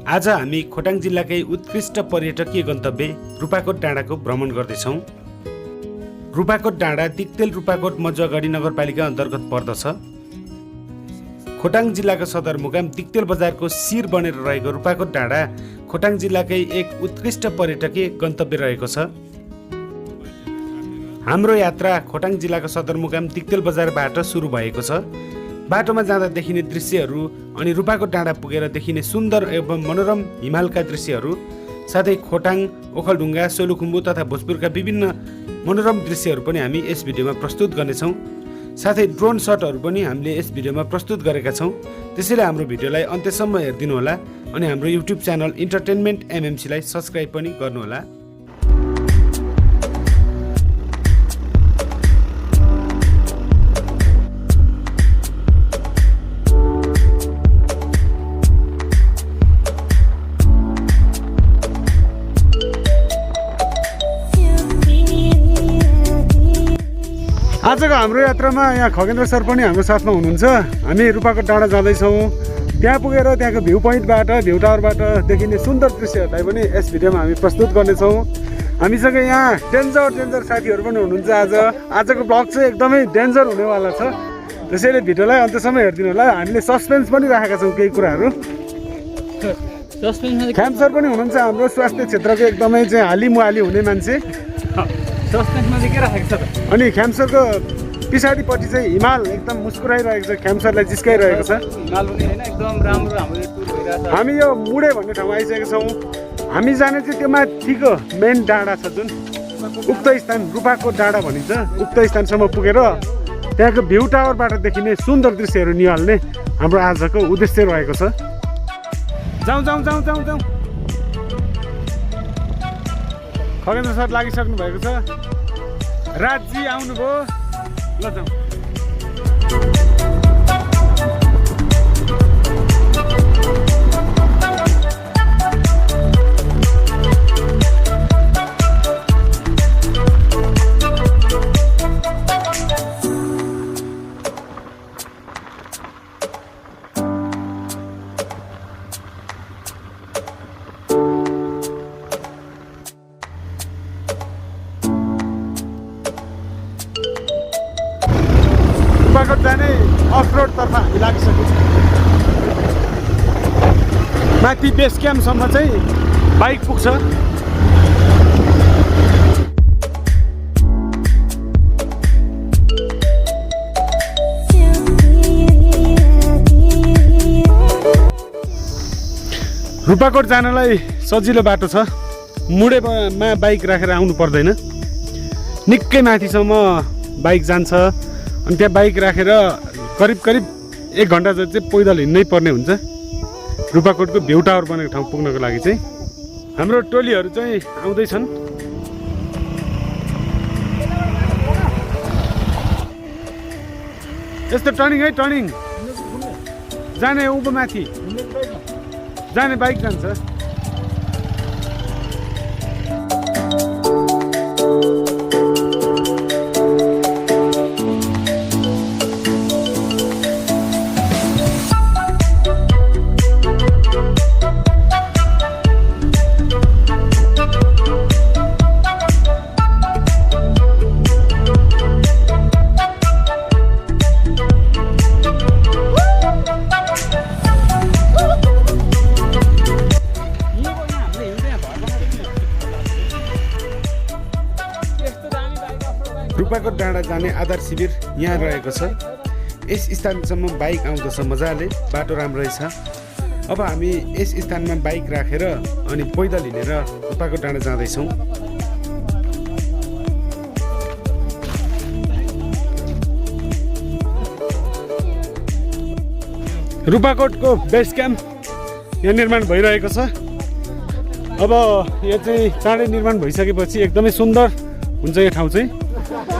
आज हामी खोटाङ जिल्लाकै उत्कृष्ट पर्यटकीय गन्तव्य रूपाकोट डाँडाको भ्रमण गर्दैछौँ। रूपाकोट डाँडा दिक्तेल रूपाकोट मजुवागढी नगरपालिका अन्तर्गत पर्दछ। खोटाङ जिल्लाको सदरमुकाम दिक्तेल बजारको शिर बनेर रहेको रूपाकोट डाँडा खोटाङ जिल्लाकै एक उत्कृष्ट पर्यटकीय गन्तव्य रहेको छ। हाम्रो यात्रा खोटाङ जिल्लाको सदरमुकाम दिक्तेल बजारबाट सुरु भएको छ। बाटोमा जाँदा देखिने दृश्यहरू अनि रूपाकोट डाँडा पुगेर देखिने सुन्दर एवं मनोरम हिमालका दृश्यहरू साथै खोटाङ, ओखलढुङ्गा, सोलुखुम्बु तथा भोजपुरका विभिन्न मनोरम दृश्यहरू पनि हामी यस भिडियोमा प्रस्तुत गर्नेछौँ। साथै ड्रोन सटहरू पनि हामीले यस भिडियोमा प्रस्तुत गरेका छौँ। त्यसैले हाम्रो भिडियोलाई अन्त्यसम्म हेरिदिनुहोला अनि हाम्रो युट्युब च्यानल इन्टरटेनमेन्ट एमएमसीलाई सब्स्क्राइब पनि गर्नुहोला। आजको हाम्रो यात्रामा यहाँ खगेन्द्र सर पनि हाम्रो साथमा हुनुहुन्छ। हामी रूपाकोट डाँडा जाँदैछौँ। त्यहाँ पुगेर त्यहाँको भ्यू पोइन्टबाट, भ्यू टावरबाट देखिने सुन्दर दृश्यहरूलाई पनि यस भिडियोमा हामी प्रस्तुत गर्नेछौँ। हामीसँग यहाँ डेन्जर साथीहरू पनि हुनुहुन्छ। आजको ब्लग चाहिँ एकदमै डेन्जर हुनेवाला छ। त्यसैले भिडियोलाई अन्त्यसम्म हेरिदिनु होला। हामीले सस्पेन्स पनि राखेका छौँ केही कुराहरू। ख्याम सर पनि हुनुहुन्छ हाम्रो स्वास्थ्य क्षेत्रको एकदमै चाहिँ हालिमुहाली हुने मान्छे। अनि ख्याम सरको पछाडिपट्टि चाहिँ हिमाल एकदम मुस्कुराइरहेको छ, ख्याम सरलाई जिस्काइरहेको छ। हामी यो मुडे भन्ने ठाउँमा आइसकेका छौँ। हामी जाने चाहिँ त्यो माथिको मेन डाँडा छ जुन उक्त स्थान रूपाकोट डाँडा भनिन्छ। उक्त स्थानसम्म पुगेर त्यहाँको भ्यू टावरबाट देखिने सुन्दर दृश्यहरू निहाल्ने हाम्रो आजको उद्देश्य रहेको छ। जाउँ। खगेन्द्र सर लागिसक्नु भएको छ। राजी आउनुभयो, ल जाउँ। रूपाकोट जाने अफरोड तर्फ हामी लागिसक्यौँ। माथि बेस क्याम्पसम्म चाहिँ बाइक पुग्छ। रूपाकोट जानलाई सजिलो बाटो छ। मुडेमा बाइक राखेर आउनु पर्दैन। निकै माथिसम्म बाइक जान्छ अनि त्यहाँ बाइक राखेर करिब 1 घन्टा जति चाहिँ पैदल हिँड्नै पर्ने हुन्छ रूपाकोटको भ्यू टावर बनेको ठाउँ पुग्नको लागि चाहिँ। हाम्रो टोलीहरू चाहिँ आउँदैछन्। यस्तो टर्निङ जाने उँभो माथि जाने बाइक जान्छ। रूपाकोट डाँडा जाने आधार शिविर यहाँ रहेको छ। यस स्थानसम्म बाइक आउँदछ मजाले, बाटो राम्रो रहेछ। अब हामी यस स्थानमा बाइक राखेर अनि पैदल हिँडेर रूपाकोट डाँडा जाँदैछौँ। रूपाकोटको बेस क्याम्प यहाँ निर्माण भइरहेको छ। अब यहाँ चाहिँ चाँडै निर्माण भइसकेपछि एकदमै सुन्दर हुन्छ यो ठाउँ चाहिँ।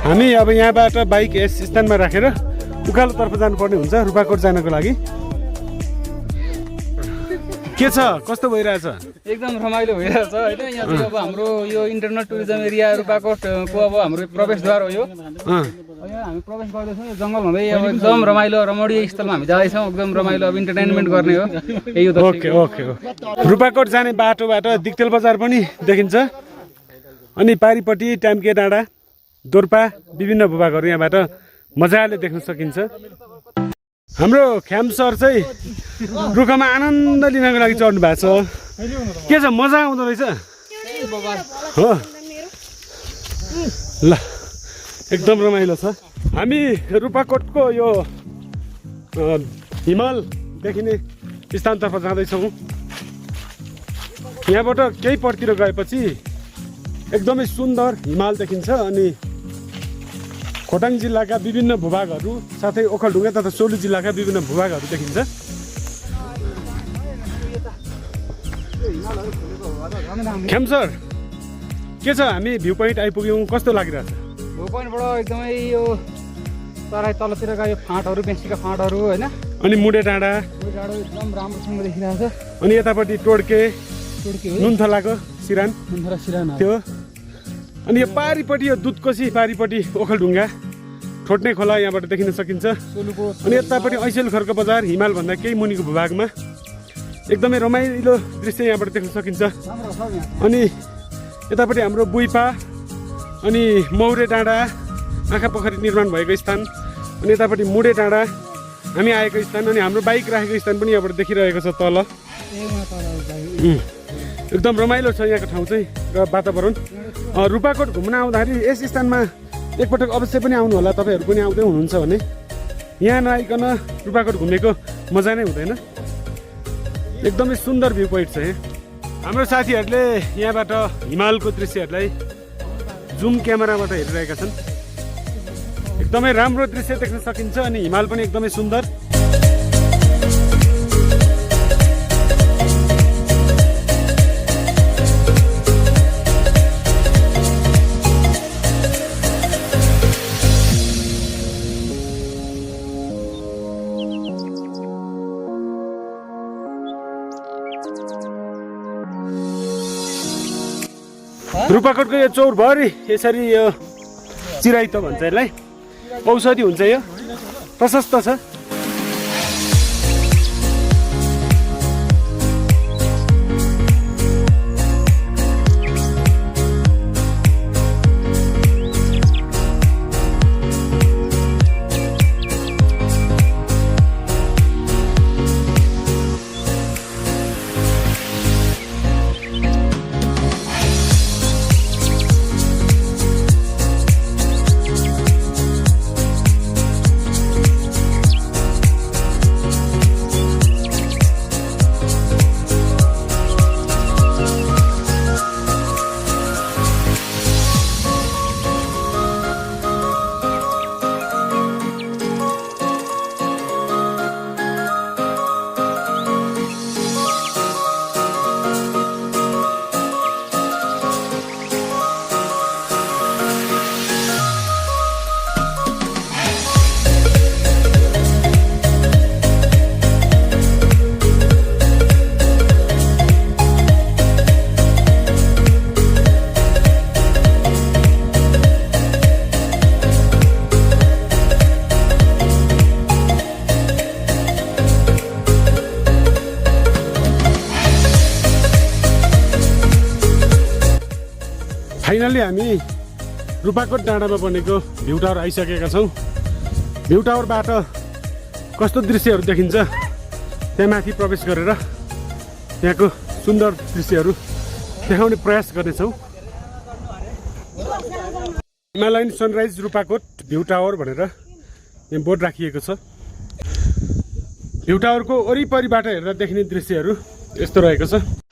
हामी अब यहाँबाट बाइक यस स्थानमा राखेर उकालोतर्फ जानुपर्ने हुन्छ रूपाकोट जानको लागि। के छ कस्तो भइरहेछ एकदम रमाइलो भइरहेछ हैन यहाँ चाहिँ अब हाम्रो यो इन्टरनल टुरिज्म एरिया रुपाकोटको अब हाम्रो प्रवेशद्वार हो यो यहाँ हामी प्रवेश गर्दैछौँ यो जङ्गल हुँदै अब एकदम रमाइलो रमणीय स्थलमा हामी जाँदैछौँ एकदम रमाइलो अब इन्टरटेनमेन्ट गर्ने हो यही हो ओके ओके रुपाकोट जाने बाटोबाट दिक्तेल बजार पनि देखिन्छ अनि पारिपट्टि ट्याम्के डाँडा दोर्पा विभिन्न भूभागहरू यहाँबाट मजाले देख्न सकिन्छ हाम्रो ख्याम सर चाहिँ रुखमा आनन्द लिनको लागि चढ्नु भएको छ के छ मजा आउँदो रहेछ हो ल एकदम रमाइलो छ हामी रुपाकोटको यो हिमाल देखिने स्थानतर्फ जाँदैछौँ यहाँबाट केही पटतिर गएपछि एकदमै सुन्दर हिमाल देखिन्छ अनि खोटाङ जिल्लाका विभिन्न भूभागहरू साथै ओखलढुङ्गा तथा सोलु जिल्लाका विभिन्न भूभागहरू देखिन्छ ख्याम सर के छ हामी भ्यू पोइन्ट आइपुग्यौँ कस्तो लागिरहेछ भ्यू पोइन्टबाट एकदमै यो तराई तलतिरका यो फाँटहरू बेसीका फाँटहरू होइन अनि मुडे डाँडा एकदम राम्रोसँग देखिरहेको छ अनि यतापट्टि टोड्के नुनथलाको सिरान त्यो अनि यो पारिपट्टि यो दुधकोसी पारिपट्टि ओखलढुङ्गा ठोट्ने खोला यहाँबाट देखिन सकिन्छ अनि यतापट्टि ऐसेल खर्क बजार हिमालभन्दा केही मुनिको भूभागमा एकदमै रमाइलो दृश्य यहाँबाट देख्न सकिन्छ अनि यतापट्टि हाम्रो बुइपा अनि मौरे डाँडा आँखा पोखरी निर्माण भएको स्थान अनि यतापट्टि मुडे डाँडा हामी आएको स्थान अनि हाम्रो बाइक राखेको स्थान पनि यहाँबाट देखिरहेको छ तल एकदम रमाइलो छ यहाँको ठाउँ चाहिँ र वातावरण रुपाकोट घुम्न आउँदाखेरि यस स्थानमा एकपटक अवश्य पनि आउनु होला तपाईँहरू पनि आउँदै हुनुहुन्छ भने यहाँ नआइकन रुपाकोट घुमेको मजा नै हुँदैन एकदमै सुन्दर भ्यू पोइन्ट छ यहाँ हाम्रो साथीहरूले यहाँबाट हिमालको दृश्यहरूलाई जुम क्यामेराबाट हेरिरहेका छन् एकदमै राम्रो दृश्य देख्न सकिन्छ अनि हिमाल पनि एकदमै सुन्दर रुपाकोटको यो चौरभरि यसरी यो चिराइतो भन्छ यसलाई औषधि हुन्छ यो प्रशस्त छ फाइनली हामी रुपाकोट डाँडामा बनेको भ्यू टावर आइसकेका छौँ भ्यू टावरबाट कस्तो दृश्यहरू देखिन्छ त्यहाँ माथि प्रवेश गरेर त्यहाँको सुन्दर दृश्यहरू देखाउने प्रयास गर्नेछौँ हिमालयन सनराइज रुपाकोट भ्यू टावर भनेर यहाँ बोर्ड राखिएको छ भ्यू टावरको वरिपरिबाट हेरेर देखिने दृश्यहरू यस्तो रहेको छ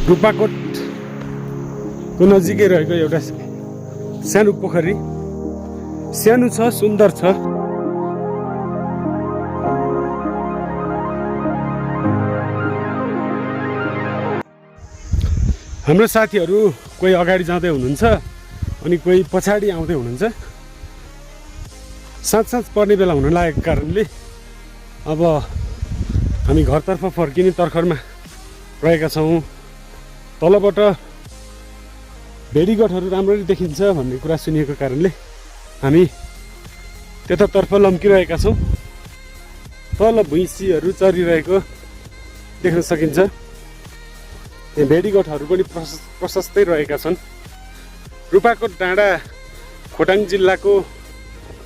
रूपाकोटको नजिकै रहेको एउटा सानो पोखरी, सानो छ, सुन्दर छ। हाम्रो साथीहरू कोही अगाडि जाँदै हुनुहुन्छ अनि कोही पछाडि आउँदै हुनुहुन्छ। साँझ पर्ने बेला हुन लागेको कारणले अब हामी घरतर्फ फर्किने तर्खरमा रहेका छौँ। तलबाट भेडीगठहरू राम्ररी देखिन्छ भन्ने कुरा सुनिएको कारणले हामी त्यतातर्फ लम्किरहेका छौँ। तल भुइँसीहरू चरिरहेको देख्न सकिन्छ। यहाँ भेडीगठहरू पनि प्रशस्तै रहेका छन्। रूपाकोट डाँडा खोटाङ जिल्लाको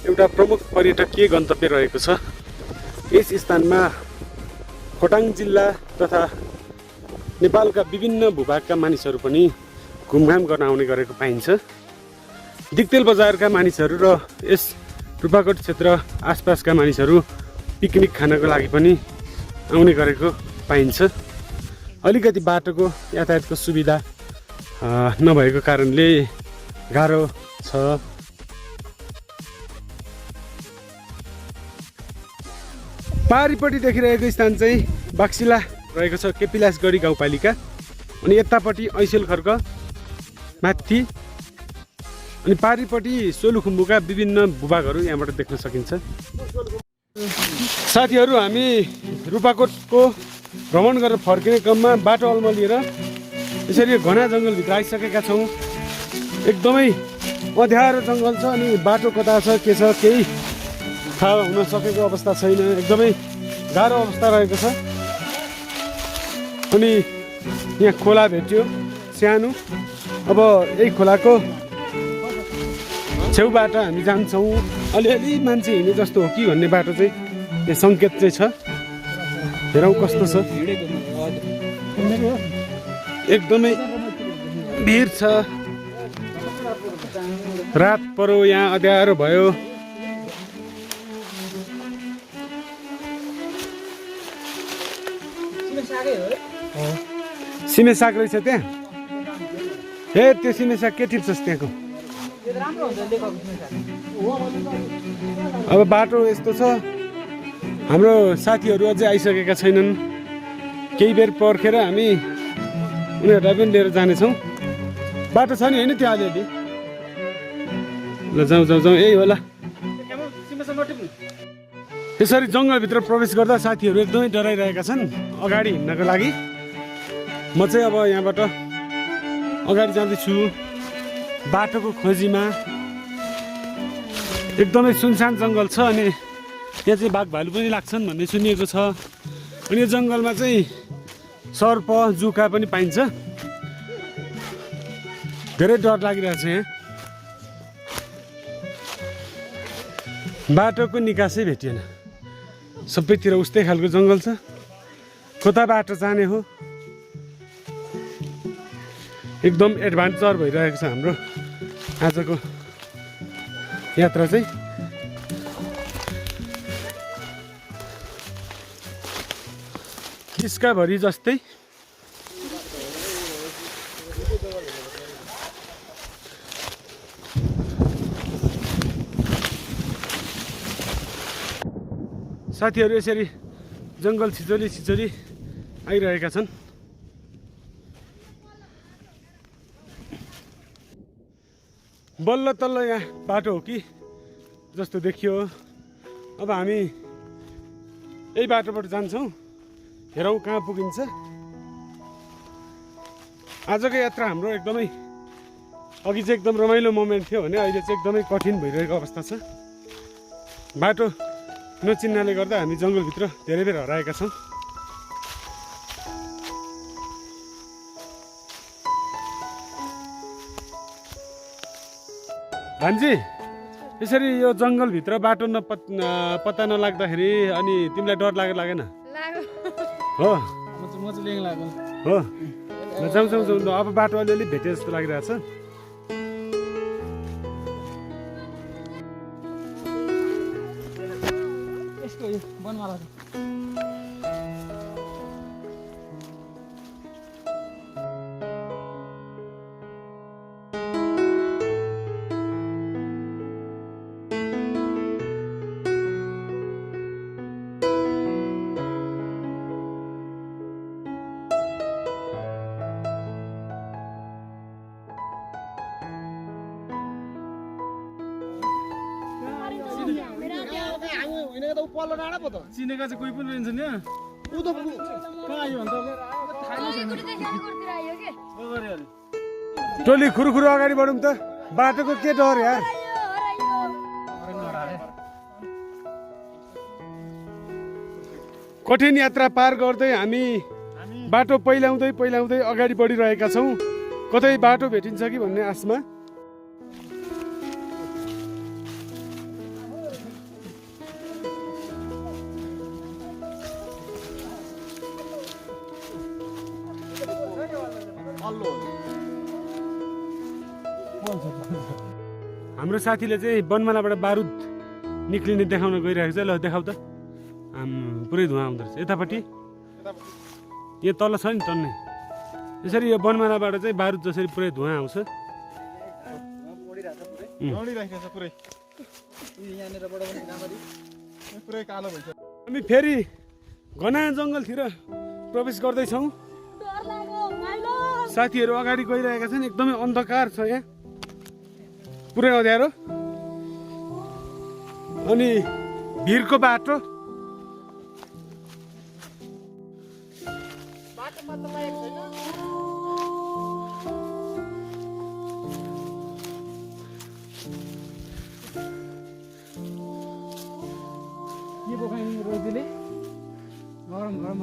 एउटा प्रमुख पर्यटकीय गन्तव्य रहेको छ। यस स्थानमा खोटाङ जिल्ला तथा नेपालका विभिन्न भूभागका मानिसहरू पनि घुमघाम गर्न आउने गरेको पाइन्छ। दिक्तेल बजारका मानिसहरू र यस रूपाकोट क्षेत्र आसपासका मानिसहरू पिकनिक खानको लागि पनि आउने गरेको पाइन्छ। अलिकति बाटोको यातायातको सुविधा नभएको कारणले गाह्रो छ। पारिपट्टि देखिरहेको स्थान चाहिँ बाक्सिला रहेको छ, केपिलासगढी गाउँपालिका। अनि यतापट्टि ऐसेल खर्क माथि अनि पारिपट्टि सोलुखुम्बुका विभिन्न भूभागहरू यहाँबाट देख्न सकिन्छ। साथीहरू, हामी रूपाकोटको भ्रमण गरेर फर्किने क्रममा बाटो अल्मलिएर यसरी घना जङ्गलभित्र आइसकेका छौँ। एकदमै अँध्यारो जङ्गल छ अनि बाटो कता छ के छ केही थाहा हुन सकेको अवस्था छैन। एकदमै गाह्रो अवस्था रहेको छ। अनि यहाँ खोला भेट्यो सानो। अब यही खोलाको छेउबाट हामी जान्छौँ। अलिअलि मान्छे हिँड्ने जस्तो हो कि भन्ने बाटो चाहिँ यहाँ सङ्केत चाहिँ छ। हेरौँ कस्तो छ। एकदमै भिड छ। रात परो यहाँ अँध्यारो भयो। सिमे साग रहेछ त्यहाँ। हे त्यो सिमे साग के टिप्छस् त्यहाँको? अब बाटो यस्तो छ। हाम्रो साथीहरू अझै आइसकेका छैनन्। केही बेर पर्खेर हामी उनीहरूलाई पनि लिएर जानेछौँ। बाटो छ नि होइन त्यो अलिअलि। ल जाउँ जाउँ जाउँ, यही होला। यसरी जङ्गलभित्र प्रवेश गर्दा साथीहरू एकदमै डराइरहेका छन् अगाडि हिँड्नको लागि। म चाहिँ अब यहाँबाट अगाडि जाँदैछु बाटोको खोजीमा। एकदमै सुनसान जङ्गल छ अनि यहाँ चाहिँ बाघ भालु पनि लाग्छन् भन्ने सुनिएको छ। अनि यो जङ्गलमा चाहिँ सर्प जुका पनि पाइन्छ। धेरै डर लागिरहेको छ। यहाँ बाटोको निकासै भेटिएन। सबैतिर उस्तै खालको जङ्गल छ। कता बाटो जाने हो? एकदम एडभान्चर भइरहेको छ हाम्रो आजको यात्रा चाहिँ। किस्काभरि जस्तै साथीहरू यसरी जङ्गल छिचोली छिचोली आइरहेका छन्। बल्ल तल्ल यहाँ बाटो हो कि जस्तो देखियो। अब हामी यही बाटोबाट जान्छौँ। हेरौँ कहाँ पुगिन्छ। आजको यात्रा हाम्रो एकदमै अघि चाहिँ एकदम रमाइलो मोमेन्ट थियो भने अहिले चाहिँ एकदमै कठिन भइरहेको अवस्था छ। बाटो नचिन्नाले गर्दा हामी जङ्गलभित्र धेरै बेर हराएका छौँ। भान्जी, यसरी यो जङ्गलभित्र बाटो पत्ता नलाग्दाखेरि अनि तिमीलाई डर लागेन? हो, म चाहिँ लेङ लाग्यो। हो, जाउँ जाउँ जाउँ। अब बाटो अलिअलि भेटे जस्तो लागिरहेछ। यसको यो वनमाला छ। चिनेका चाहिँ कोही पनि रहन्छ नि टोली खुरुखुरु अगाडि बढौँ त बाटोको के डर यार कठिन यात्रा पार गर्दै हामी बाटो पहिलाउँदै अगाडि बढिरहेका छौँ कतै बाटो भेटिन्छ कि भन्ने आशमा हाम्रो साथीले चाहिँ बनमालाबाट बारुद निक्लिने देखाउन गइरहेको छ ल देखाउ त पुरै धुवा आउँदो रहेछ यतापट्टि यो तल छ नि टन्ने यसरी यो बनमालाबाट चाहिँ बारुद जसरी पुरै धुवा आउँछ हामी फेरि घना जङ्गलतिर प्रवेश गर्दैछौँ साथीहरू अगाडि गइरहेका छन् एकदमै अन्धकार छ यहाँ पुरै अँध्यारो अनि भिरको बाटो के बोकाइने रोजीले गरम गरम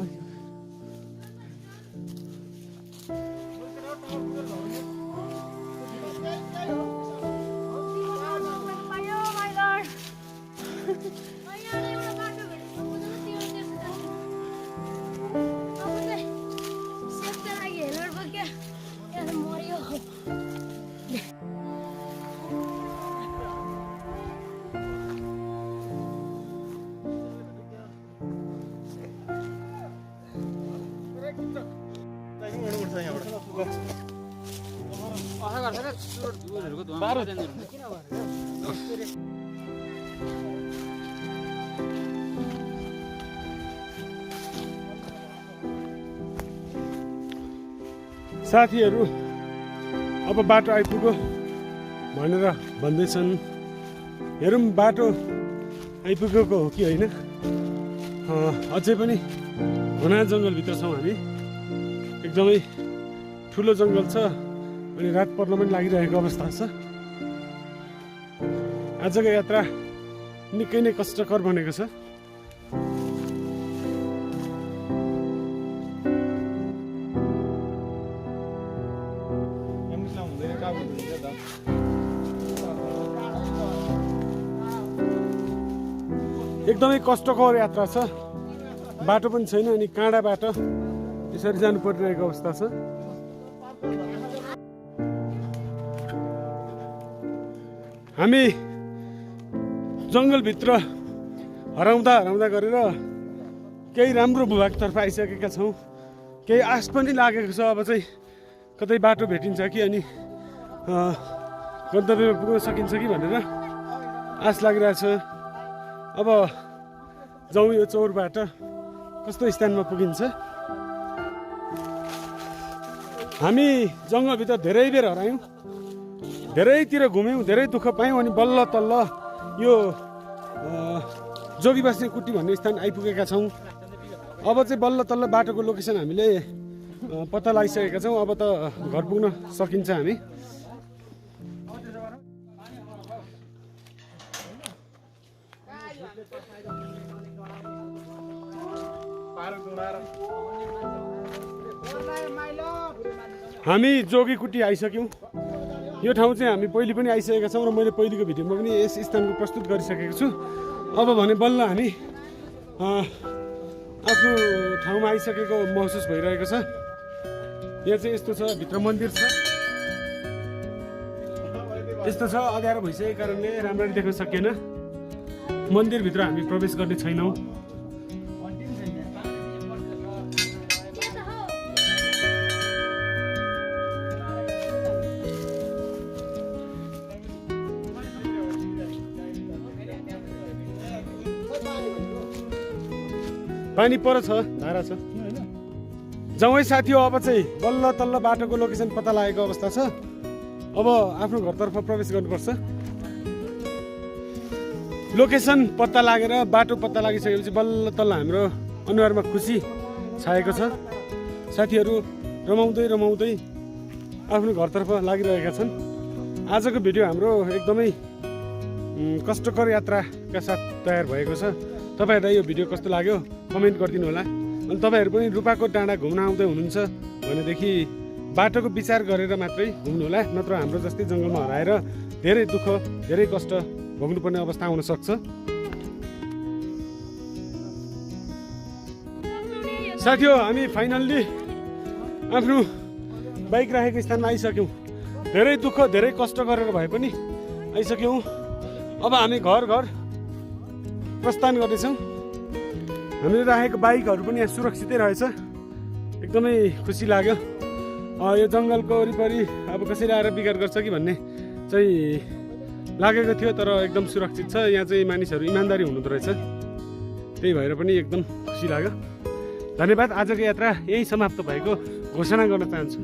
साथीहरू अब बाटो आइपुग्यो भनेर भन्दैछन् हेरौँ बाटो आइपुगेको हो कि होइन अझै पनि घना जङ्गलभित्र छौँ हामी एकदमै ठुलो जङ्गल छ अनि रात पर्न पनि लागिरहेको अवस्था छ आजको यात्रा निकै नै कष्टकर बनेको छ एकदमै कष्टकर यात्रा छ बाटो पनि छैन अनि काँडा बाटो यसरी जानु परिरहेको अवस्था छ हामी जङ्गलभित्र हराउँदा गरेर केही राम्रो भूभागतर्फ आइसकेका छौँ केही आश पनि लागेको छ अब चाहिँ कतै बाटो भेटिन्छ कि अनि गन्तव्यमा पुग्न सकिन्छ कि भनेर आश लागिरहेछ अब जाउँ यो चौरबाट कस्तो स्थानमा पुगिन्छ हामी जङ्गलभित्र धेरै बेर हरायौँ धेरैतिर घुम्यौँ धेरै दुःख पायौँ अनि बल्ल तल्ल यो जोगी बस्ने कुटी भन्ने स्थान आइपुगेका छौँ अब चाहिँ बल्ल तल्ल बाटोको लोकेसन हामीले पत्ता लगाइसकेका छौँ अब त घर पुग्न सकिन्छ हामी हामी जोगीकुटी आइसक्यौँ यो ठाउँ चाहिँ हामी पहिले पनि आइसकेका छौँ र मैले पहिलेको भिडियोमा पनि यस स्थानको प्रस्तुत गरिसकेको छु अब भने बल्ल हामी आफ्नो ठाउँमा आइसकेको महसुस भइरहेको छ यहाँ चाहिँ यस्तो छ भित्र मन्दिर छ यस्तो छ अँध्यारो भइसकेको कारणले राम्ररी देख्न सकिएन मन्दिरभित्र हामी प्रवेश गर्ने छैनौँ पानी पर छ धारा छ जाउँ है साथी हो अब चाहिँ बल्ल तल्ल बाटोको लोकेसन पत्ता लागेको अवस्था छ अब आफ्नो घरतर्फ प्रवेश गर्नुपर्छ लोकेसन पत्ता लागेर बाटो पत्ता लागिसकेपछि बल्ल तल्ल हाम्रो अनुहारमा खुसी छाएको छ। साथीहरू रमाउँदै रमाउँदै आफ्नो घरतर्फ लागिरहेका छन्। आजको भिडियो हाम्रो एकदमै कष्टकर यात्राका साथ तयार भएको छ। तपाईँहरूलाई यो भिडियो कस्तो लाग्यो कमेन्ट गरिदिनु होला। अनि तपाईँहरू पनि रूपाकोट डाँडा घुम्न आउँदै हुनुहुन्छ भनेदेखि बाटोको विचार गरेर मात्रै घुम्नु होला, नत्र हाम्रो जस्तै जङ्गलमा हराएर धेरै दुःख धेरै कष्ट भोग्नुपर्ने अवस्था आउन सक्छ। साथीहो हामी फाइनल्ली आफ्नो बाइक राखेको स्थानमा आइसक्यौँ। धेरै दुःख धेरै कष्ट गरेर भए पनि आइसक्यौँ। अब हामी घर घर प्रस्थान गर्दैछौँ। हामीले राखेको बाइकहरू पनि यहाँ सुरक्षितै रहेछ। एकदमै खुसी लाग्यो। यो जङ्गलको वरिपरि अब कसैले आएर बिगार गर्छ कि भन्ने चाहिँ लागेको थियो, तर एकदम सुरक्षित छ। यहाँ चाहिँ मानिसहरू इमान्दारी हुनुहुँदो रहेछ, त्यही भएर पनि एकदम खुसी लाग्यो। धन्यवाद। आजको यात्रा यही समाप्त भएको घोषणा गर्न चाहन्छु।